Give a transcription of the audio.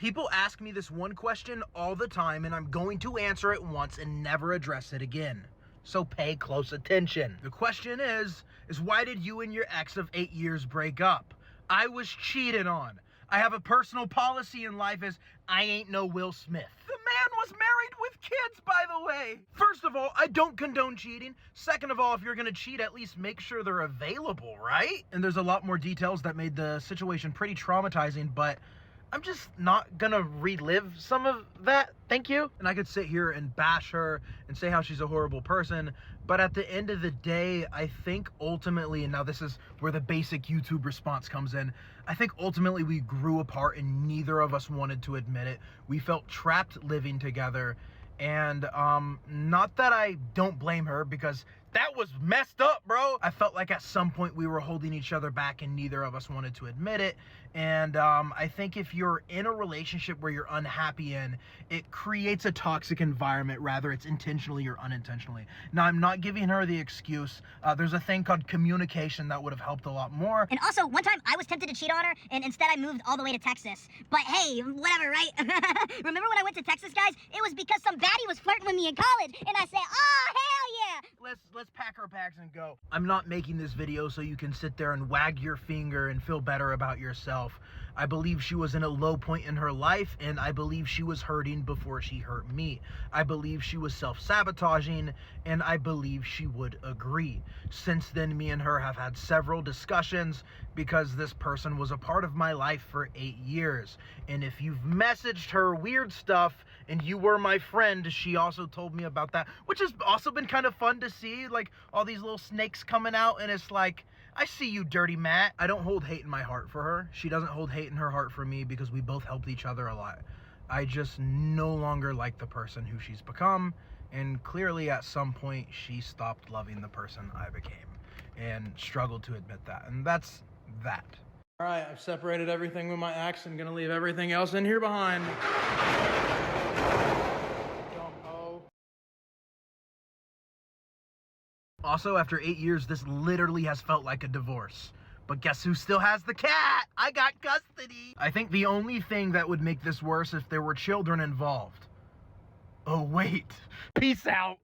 People ask me this one question all the time, and I'm going to answer it once and never address it again. So pay close attention. The question is why did you and your ex of 8 years break up? I was cheated on. I have a personal policy in life as I ain't no Will Smith. The man was married with kids, by the way. First of all, I don't condone cheating. Second of all, if you're gonna cheat, at least make sure they're available, right? And there's a lot more details that made the situation pretty traumatizing, but I'm just not gonna relive some of that, thank you. And I could sit here and bash her and say how she's a horrible person, but at the end of the day, I think ultimately, and now this is where the basic YouTube response comes in, I think ultimately we grew apart and neither of us wanted to admit it. We felt trapped living together, and not that I don't blame her, because that was messed up, bro. I felt like at some point we were holding each other back and neither of us wanted to admit it. And I think if you're in a relationship where you're unhappy in, it creates a toxic environment, rather it's intentionally or unintentionally. Now, I'm not giving her the excuse. There's a thing called communication that would have helped a lot more. And also, one time I was tempted to cheat on her, and instead I moved all the way to Texas. But hey, whatever, right? Remember when I went to Texas, guys? It was because some baddie was flirting with me in college, and I said, oh, hell yeah! Let's pack our bags and go. I'm not making this video so you can sit there and wag your finger and feel better about yourself. I believe she was in a low point in her life, and I believe she was hurting before she hurt me. I believe she was self-sabotaging, and I believe she would agree. Since then, me and her have had several discussions because this person was a part of my life for 8 years. And if you've messaged her weird stuff and you were my friend, she also told me about that, which has also been kind of fun to see, like all these little snakes coming out, and it's like, I see you, dirty Matt. I don't hold hate in my heart for her. She doesn't hold hate in her heart for me because we both helped each other a lot. I just no longer like the person who she's become, and clearly at some point she stopped loving the person I became and struggled to admit that, and that's that. All right, I've separated everything with my ex and gonna leave everything else in here behind. Also, after 8 years, this literally has felt like a divorce. But guess who still has the cat? I got custody. I think the only thing that would make this worse if there were children involved. Oh, wait. Peace out.